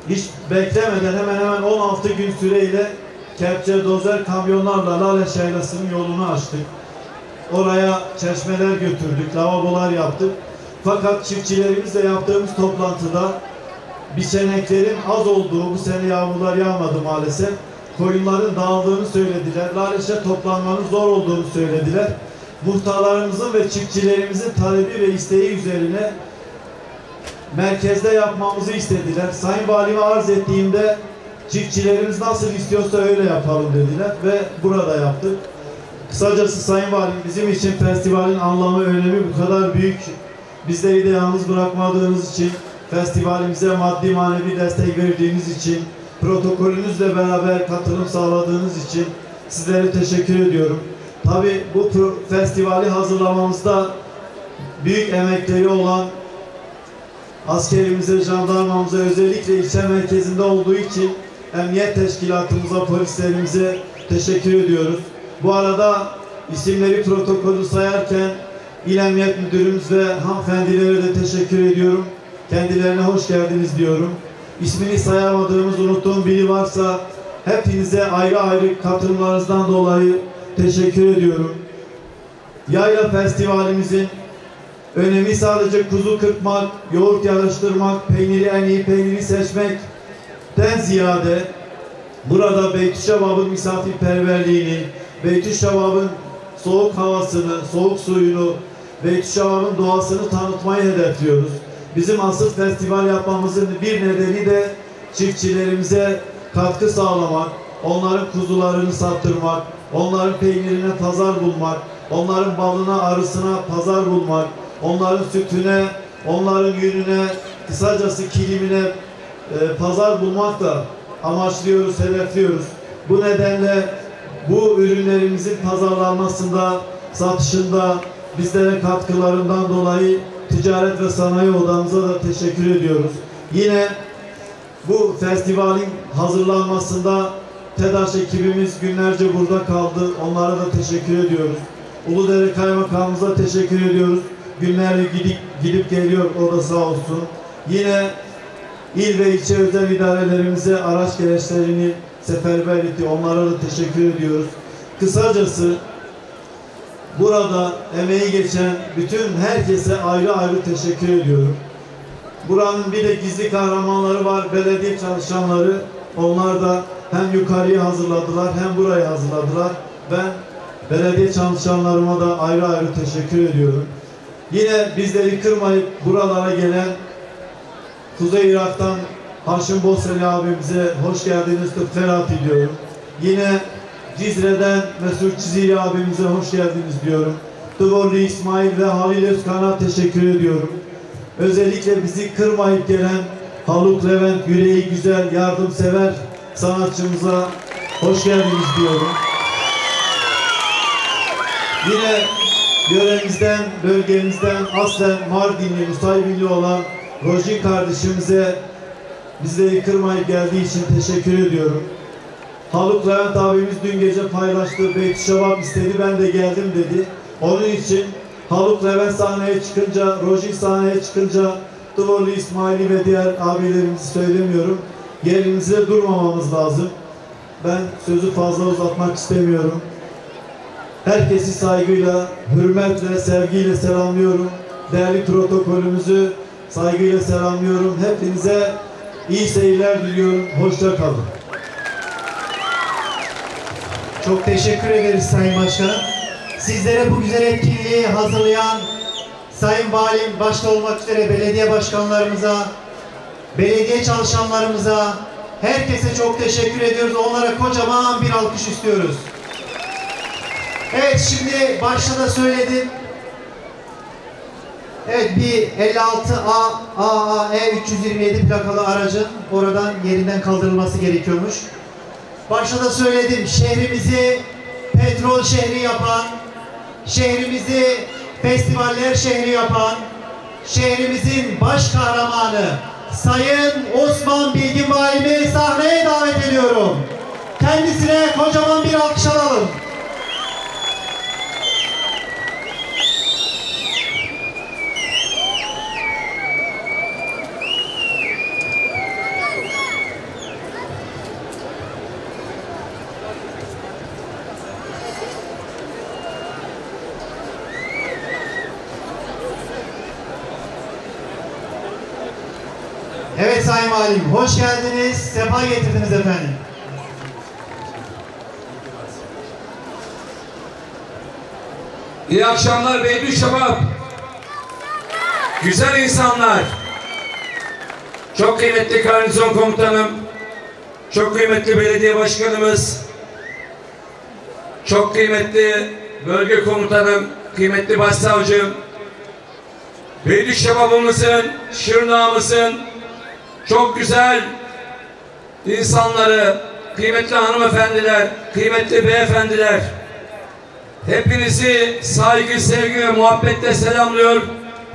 [SPEAKER 5] hiç beklemeden hemen 16 gün süreyle kepçe, dozer, kamyonlarla Laleş Yaylası'nın yolunu açtık. Oraya çeşmeler götürdük, lavabolar yaptık. Fakat çiftçilerimizle yaptığımız toplantıda biçeneklerin az olduğu, bu sene yağmurlar yağmadı maalesef. Koyunların dağıldığını söylediler. Laleş'e toplanmanın zor olduğunu söylediler. Muhtarlarımızın ve çiftçilerimizin talebi ve isteği üzerine merkezde yapmamızı istediler. Sayın Valime arz ettiğimde çiftçilerimiz nasıl istiyorsa öyle yapalım dediler ve burada yaptık. Kısacası Sayın Valim, bizim için festivalin anlamı, önemi bu kadar büyük. Bizleri de yalnız bırakmadığınız için, festivalimize maddi manevi destek verdiğiniz için, protokolünüzle beraber katılım sağladığınız için sizlere teşekkür ediyorum. Tabii bu festivali hazırlamamızda büyük emekleri olan askerimize, jandarmamıza, özellikle ilçe merkezinde olduğu için emniyet teşkilatımıza, polislerimize teşekkür ediyoruz. Bu arada isimleri, protokolü sayarken İl Emniyet Müdürümüz ve hanımefendilere de teşekkür ediyorum. Kendilerine hoş geldiniz diyorum. İsmini sayamadığımız, unuttuğum biri varsa hepinize ayrı ayrı katılımlarınızdan dolayı teşekkür ediyorum. Yayla Festivalimizin önemi sadece kuzu kırpmak, yoğurt yarıştırmak, peyniri en iyi peyniri seçmekten ziyade burada Beytüşşebab'ın misafirperverliğini, Beytüşşebab'ın soğuk havasını, soğuk suyunu, Beytüşşebab'ın doğasını tanıtmayı hedefliyoruz. Bizim asıl festival yapmamızın bir nedeni de çiftçilerimize katkı sağlamak, onların kuzularını sattırmak, onların peynirine pazar bulmak, onların balına, arısına pazar bulmak, onların sütüne, onların yününe, kısacası kilimine pazar bulmak da amaçlıyoruz, hedefliyoruz. Bu nedenle bu ürünlerimizin pazarlanmasında, satışında bizlere katkılarından dolayı Ticaret ve Sanayi Odamıza da teşekkür ediyoruz. Yine bu festivalin hazırlanmasında TEDAŞ ekibimiz günlerce burada kaldı. Onlara da teşekkür ediyoruz. Uludere Kaymakamımıza teşekkür ediyoruz. Günlerce gidip geliyor, o da sağ olsun. Yine il ve ilçe özel idarelerimize araç gereçlerini seferber etti. Onlara da teşekkür ediyoruz. Kısacası burada emeği geçen bütün herkese ayrı ayrı teşekkür ediyorum. Buranın bir de gizli kahramanları var, belediye çalışanları. Onlar da hem yukarıyı hazırladılar hem burayı hazırladılar. Ben belediye çalışanlarıma da ayrı ayrı teşekkür ediyorum. Yine bizleri kırmayıp buralara gelen Kuzey Irak'tan Haşim Bosreli abimize hoş geldiniz, tıpkırat ediyorum. Yine Cizre'den Mesut Çizili abimize hoş geldiniz diyorum. Tıvorlu İsmail ve Halil Özkan'a teşekkür ediyorum. Özellikle bizi kırmayıp gelen Haluk Levent, yüreği güzel, yardımsever sanatçımıza hoş geldiniz diyorum. Yine yöremizden, bölgemizden aslen Mardinli, Nusaybinli olan Rojin kardeşimize bizleri kırmayıp geldiği için teşekkür ediyorum. Haluk Levent abimiz dün gece paylaştı. Beytüşşebab istedi, ben de geldim dedi. Onun için Haluk Levent sahneye çıkınca, Rojin sahneye çıkınca Tıvorlu İsmail'i ve diğer abilerimizi söylemiyorum. Yerimizde durmamamız lazım. Ben sözü fazla uzatmak istemiyorum. Herkesi saygıyla, hürmetle, sevgiyle selamlıyorum. Değerli protokolümüzü saygıyla selamlıyorum. Hepinize iyi seyirler diliyorum. Hoşça kalın.
[SPEAKER 2] Çok teşekkür ederiz Sayın Başkanım. Sizlere bu güzel etkinliği hazırlayan Sayın Valim başta olmak üzere belediye başkanlarımıza, belediye çalışanlarımıza, herkese çok teşekkür ediyoruz. Onlara kocaman bir alkış istiyoruz. Evet, şimdi başta da söyledim. Evet, bir 56 AAE 327 plakalı aracın oradan yerinden kaldırılması gerekiyormuş. Başta da söyledim, şehrimizi petrol şehri yapan, şehrimizi festivaller şehri yapan, şehrimizin baş kahramanı Sayın Osman Bilgin Valimi sahneye davet ediyorum. Kendisine kocaman bir alkış alalım. Evet Sayın Valim, hoş geldiniz, sefa getirdiniz efendim.
[SPEAKER 4] İyi akşamlar Beytüşşebab. Güzel insanlar. Çok kıymetli garnizon komutanım, çok kıymetli belediye başkanımız, çok kıymetli bölge komutanım, kıymetli başsavcım, Beytüşşebab'ımızın, Şırnağımızın çok güzel insanları, kıymetli hanımefendiler, kıymetli beyefendiler, hepinizi saygı, sevgi ve muhabbetle selamlıyor.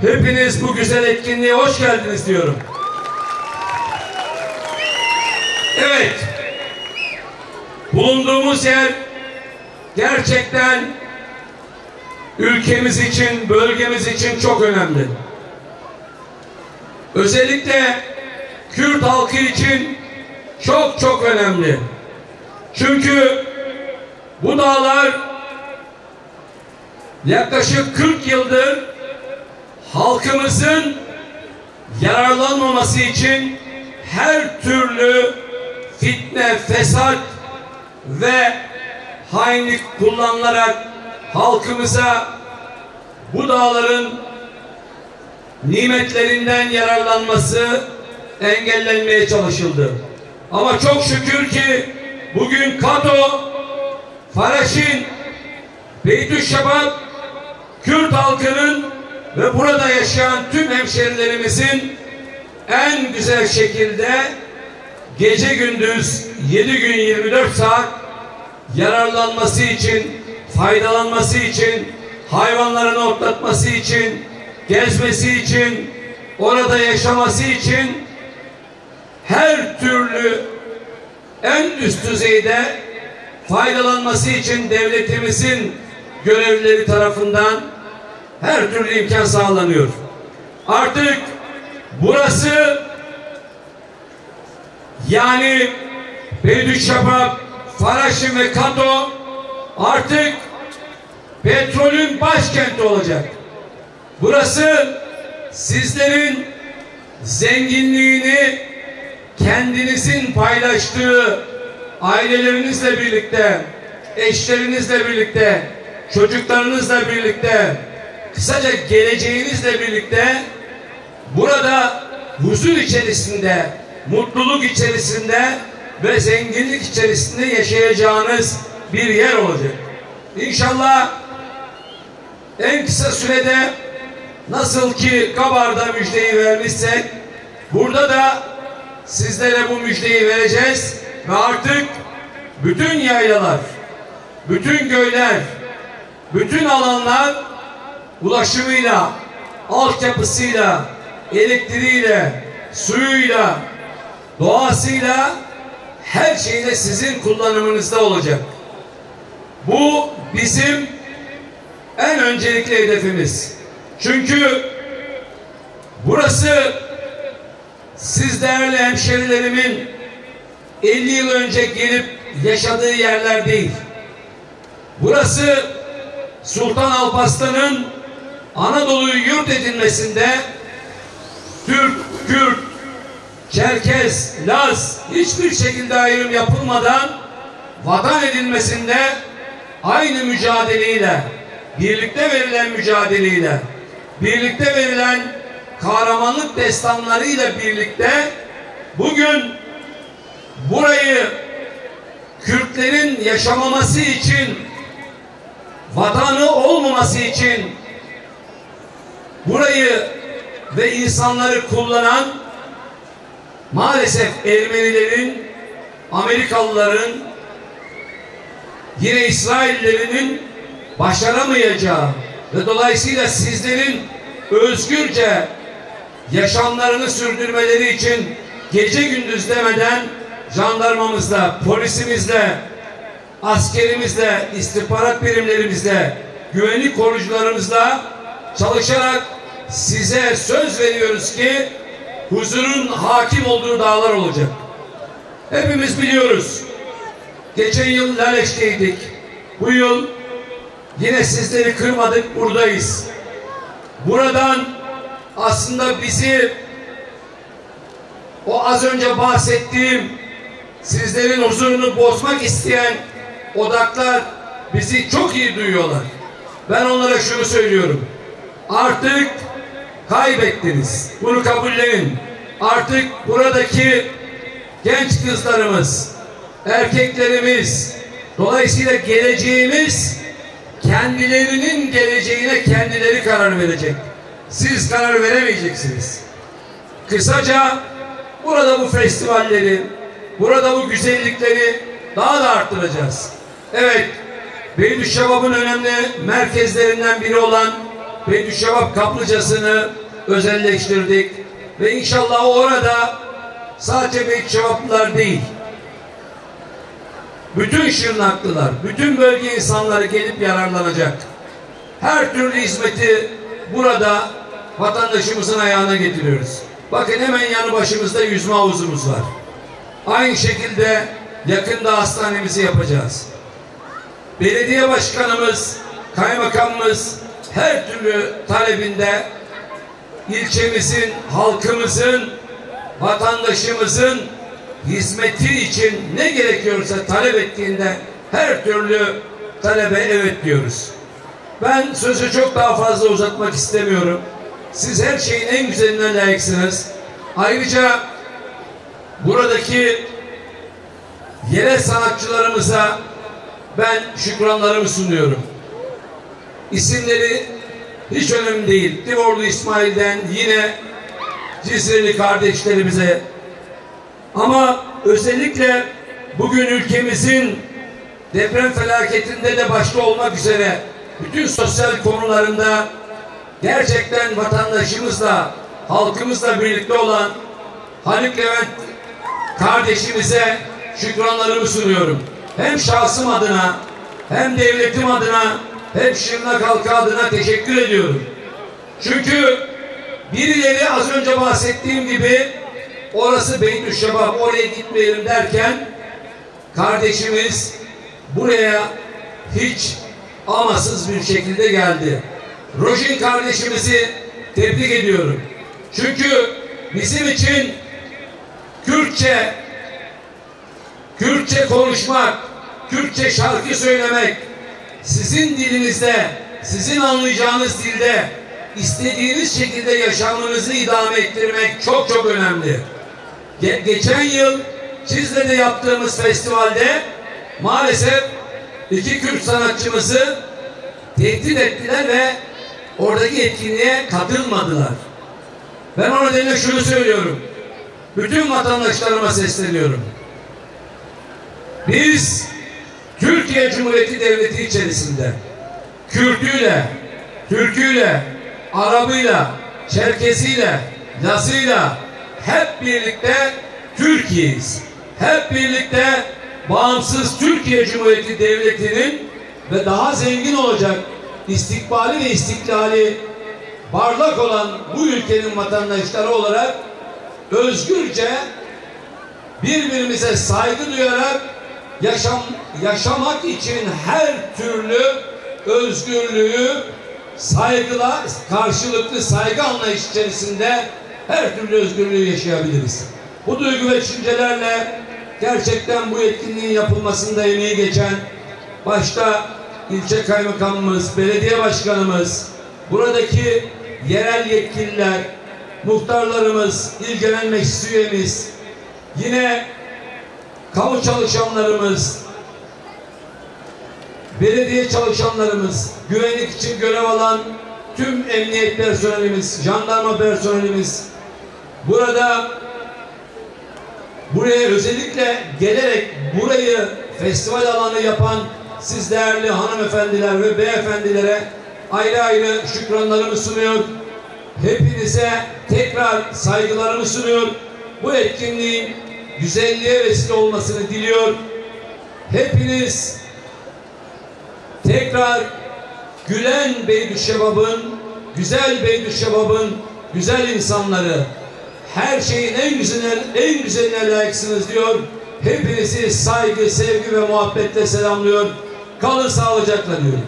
[SPEAKER 4] hepiniz bu güzel etkinliğe hoş geldiniz diyorum. Evet, bulunduğumuz yer gerçekten ülkemiz için, bölgemiz için çok önemli. Özellikle Kürt halkı için çok çok önemli. Çünkü bu dağlar yaklaşık 40 yıldır halkımızın yararlanmaması için her türlü fitne, fesat ve hainlik kullanılarak halkımıza bu dağların nimetlerinden yararlanması engellenmeye çalışıldı. Ama çok şükür ki bugün Kato, Faraşin, Beytüşşebap, Kürt halkının ve burada yaşayan tüm hemşerilerimizin en güzel şekilde gece gündüz 7 gün 24 saat yararlanması için, faydalanması için, hayvanlarını otlatması için, gezmesi için, orada yaşaması için her türlü en üst düzeyde faydalanması için devletimizin görevlileri tarafından her türlü imkan sağlanıyor. Artık burası yani Beytüşşebap, Faraşin ve Kato artık petrolün başkenti olacak. Burası sizlerin zenginliğini kendinizin paylaştığı ailelerinizle birlikte, eşlerinizle birlikte, çocuklarınızla birlikte, kısaca geleceğinizle birlikte burada huzur içerisinde, mutluluk içerisinde ve zenginlik içerisinde yaşayacağınız bir yer olacak. İnşallah en kısa sürede nasıl ki Kabar'da müjdeyi vermişsek burada da sizlere bu müjdeyi vereceğiz ve artık bütün yaylalar, bütün köyler, bütün alanlar ulaşımıyla, altyapısıyla, elektriğiyle, suyuyla, doğasıyla her şeyle sizin kullanımınızda olacak. Bu bizim en öncelikli hedefimiz. Çünkü burası siz değerli hemşerilerimin 50 yıl önce gelip yaşadığı yerler değil. Burası Sultan Alparslan'ın Anadolu'yu yurt edinmesinde Türk, Kürt, Çerkez, Laz hiçbir şekilde ayrım yapılmadan vatan edilmesinde aynı mücadeleyle, birlikte verilen mücadeleyle, birlikte verilen kahramanlık destanlarıyla birlikte bugün burayı Kürtlerin yaşamaması için, vatanı olmaması için burayı ve insanları kullanan maalesef Ermenilerin, Amerikalıların, yine İsraillerinin başaramayacağı ve dolayısıyla sizlerin özgürce yaşamlarını sürdürmeleri için gece gündüz demeden jandarmamızla, polisimizle, askerimizle, istihbarat birimlerimizle, güvenlik korucularımızla çalışarak size söz veriyoruz ki huzurun hakim olduğu dağlar olacak. Hepimiz biliyoruz. Geçen yıl Laleş'teydik. Bu yıl yine sizleri kırmadık, buradayız. Buradan aslında bizi o az önce bahsettiğim sizlerin huzurunu bozmak isteyen odaklar bizi çok iyi duyuyorlar. Ben onlara şunu söylüyorum. Artık kaybettiniz. Bunu kabullenin. Artık buradaki genç kızlarımız, erkeklerimiz, dolayısıyla geleceğimiz kendilerinin geleceğine kendileri karar verecek. Siz karar veremeyeceksiniz. Kısaca burada bu festivalleri, burada bu güzellikleri daha da arttıracağız. Evet, Beytüşşebap'ın önemli merkezlerinden biri olan Beytüşşevap kaplıcasını özelleştirdik. Ve inşallah orada sadece Beytüşşevaplılar değil, bütün Şırnaklılar, bütün bölge insanları gelip yararlanacak. Her türlü hizmeti burada vatandaşımızın ayağına getiriyoruz. Bakın hemen yanı başımızda yüzme havuzumuz var. Aynı şekilde yakında hastanemizi yapacağız. Belediye başkanımız, kaymakamımız her türlü talebinde ilçemizin, halkımızın, vatandaşımızın hizmeti için ne gerekiyorsa talep ettiğinde her türlü talebe evet diyoruz. Ben sözü çok daha fazla uzatmak istemiyorum. Siz her şeyin en güzeline layıksınız. Ayrıca buradaki yerel sanatçılarımıza ben şükranlarımı sunuyorum. İsimleri hiç önemli değil. Divorlu İsmail'den yine Cizreli kardeşlerimize, ama özellikle bugün ülkemizin deprem felaketinde de başta olmak üzere bütün sosyal konularında gerçekten vatandaşımızla, halkımızla birlikte olan Haluk Levent kardeşimize şükranlarımı sunuyorum. Hem şahsım adına, hem devletim adına, hem Şırnak halkı adına teşekkür ediyorum. Çünkü birileri az önce bahsettiğim gibi orası Beytüşşevap, oraya gitmeyelim derken kardeşimiz buraya hiç amasız bir şekilde geldi. Rojin kardeşimizi tebrik ediyorum. Çünkü bizim için Kürtçe konuşmak, Kürtçe şarkı söylemek, sizin dilinizde, sizin anlayacağınız dilde istediğiniz şekilde yaşamınızı idame ettirmek çok çok önemli. Geçen yıl Cizre'de yaptığımız festivalde maalesef 2 Kürt sanatçımızı tehdit ettiler ve oradaki etkinliğe katılmadılar. Ben o nedenle şunu söylüyorum. Bütün vatandaşlarıma sesleniyorum. Biz Türkiye Cumhuriyeti Devleti içerisinde Kürtüyle, Türküyle, Arabıyla, Çerkeziyle, Lazıyla hep birlikte Türkiye'yiz. Hep birlikte bağımsız Türkiye Cumhuriyeti Devleti'nin ve daha zengin olacak istikbali ve istiklali parlak olan bu ülkenin vatandaşları olarak özgürce birbirimize saygı duyarak yaşamak için her türlü özgürlüğü saygıla, karşılıklı saygı anlayış içerisinde her türlü özgürlüğü yaşayabiliriz. Bu duygu ve düşüncelerle gerçekten bu etkinliğin yapılmasında emeği geçen başta ilçe kaymakamımız, belediye başkanımız, buradaki yerel yetkililer, muhtarlarımız, il genel meclis üyemiz, yine kamu çalışanlarımız, belediye çalışanlarımız, güvenlik için görev alan tüm emniyet personelimiz, jandarma personelimiz, buraya özellikle gelerek burayı festival alanı yapan siz değerli hanımefendiler ve beyefendilere ayrı ayrı şükranlarımı sunuyor. Hepinize tekrar saygılarımı sunuyor. Bu etkinliğin güzelliğe vesile olmasını diliyor. Hepiniz tekrar gülen Beytüşşevap'ın, güzel Beytüşşevap'ın güzel insanları, her şeyin en güzeline layıksınız diyor. Hepinizi saygı, sevgi ve muhabbetle selamlıyor. Kalın sağlıcakla diyorum.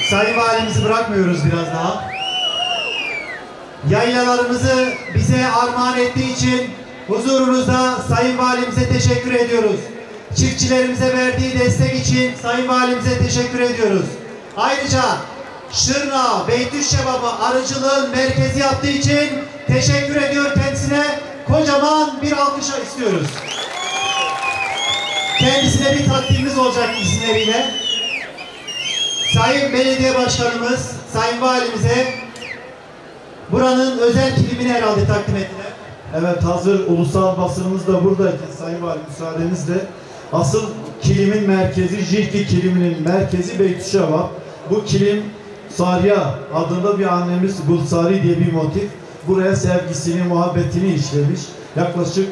[SPEAKER 2] Sayın Valimizi bırakmıyoruz biraz daha. Yaylalarımızı bize armağan ettiği için huzurunuzda Sayın Valimize teşekkür ediyoruz. Çiftçilerimize verdiği destek için Sayın Valimize teşekkür ediyoruz. Ayrıca Şırnak'a, Beytüşşevap'a arıcılığın merkezi yaptığı için teşekkür ediyor kendisine. Kocaman bir alkış istiyoruz. Kendisine bir takdimimiz olacak isimleriyle. Sayın Belediye Başkanımız, Sayın Valimize buranın özel kilimini herhalde takdim ettiler.
[SPEAKER 5] Evet, hazır ulusal basınımız da buradayken Sayın Valim müsaadenizle asıl kilimin merkezi, Jirki kiliminin merkezi Beytüşşevap. Bu kilim Sarya adında bir annemiz Gulsari diye bir motif. Buraya sevgisini, muhabbetini işlemiş. Yaklaşık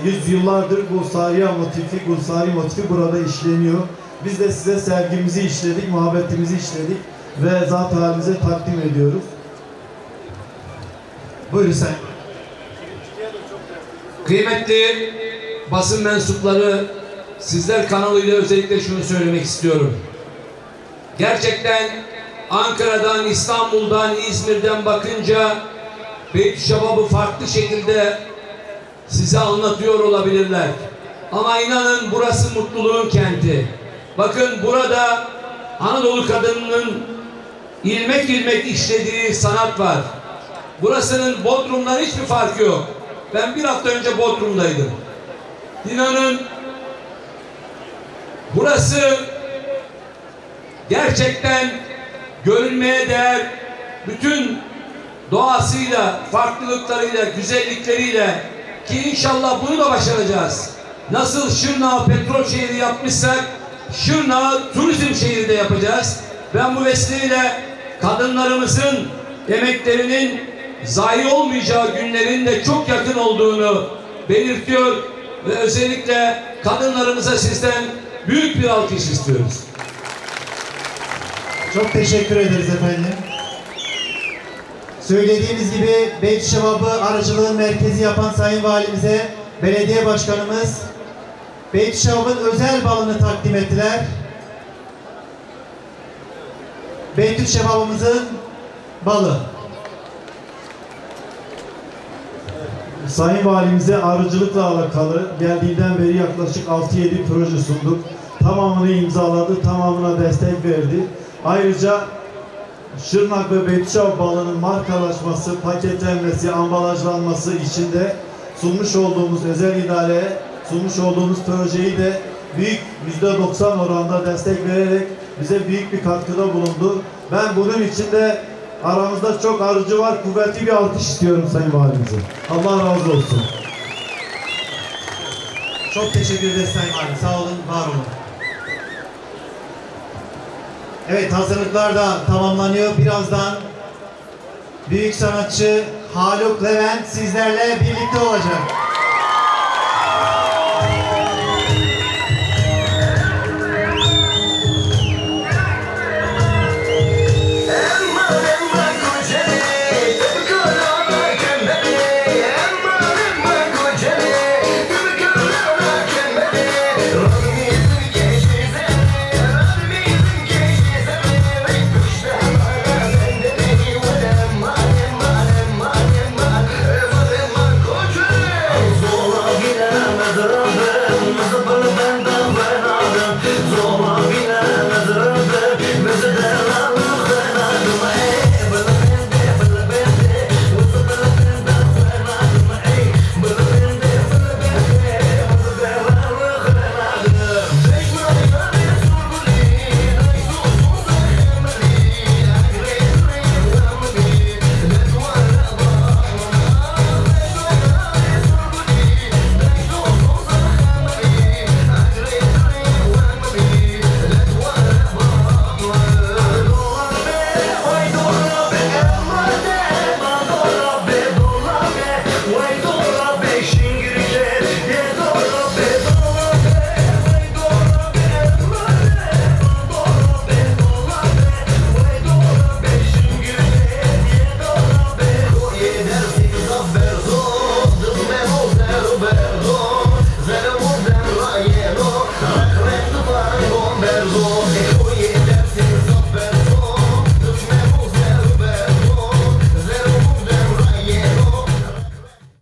[SPEAKER 5] 100 yıllardır bu Sarya motifi, Gulsari motifi burada işleniyor. Biz de size sevgimizi işledik, muhabbetimizi işledik ve zat halinize takdim ediyoruz.
[SPEAKER 8] Buyurun sen. Kıymetli basın mensupları, sizler kanalıyla özellikle şunu söylemek istiyorum. Gerçekten Ankara'dan, İstanbul'dan, İzmir'den bakınca Beytüşşevap'ı farklı şekilde size anlatıyor olabilirler. Ama inanın burası mutluluğun kenti. Bakın burada Anadolu kadınının ilmek ilmek işlediği sanat var. Burasının Bodrum'dan hiçbir farkı yok. Ben bir hafta önce Bodrum'daydım. İnanın burası gerçekten görülmeye değer, bütün doğasıyla, farklılıklarıyla, güzellikleriyle, ki inşallah bunu da başaracağız. Nasıl Şırnak'ı petrol şehri yapmışsak Şırnak'ı turizm şehri de yapacağız. Ben bu vesileyle kadınlarımızın emeklerinin zayi olmayacağı günlerin de çok yakın olduğunu belirtiyor ve özellikle kadınlarımıza sizden büyük bir alkış istiyoruz.
[SPEAKER 2] Çok teşekkür ederiz efendim. Söylediğimiz gibi Beytüşşevap'ı aracılığın merkezi yapan Sayın Valimize Belediye Başkanımız Beytüşşevap'ın özel balını takdim ettiler. Beytüşşevap'ımızın balı.
[SPEAKER 5] Sayın Valimize arıcılıkla alakalı geldiğinden beri yaklaşık 6-7 proje sunduk. Tamamını imzaladı, tamamına destek verdi. Ayrıca Şırnak ve Beytüşşevap balının markalaşması, paketlenmesi, ambalajlanması için de sunmuş olduğumuz özel idareye sunmuş olduğumuz projeyi de büyük %90 oranda destek vererek bize büyük bir katkıda bulundu. Ben bunun için de aramızda çok arıcı var, kuvvetli bir alkış istiyorum Sayın Valimize. Allah razı olsun.
[SPEAKER 2] Çok teşekkür ederiz Sayın Valim. Sağ olun, var olun. Evet, hazırlıklar da tamamlanıyor. Birazdan büyük sanatçı Haluk Levent sizlerle birlikte olacak.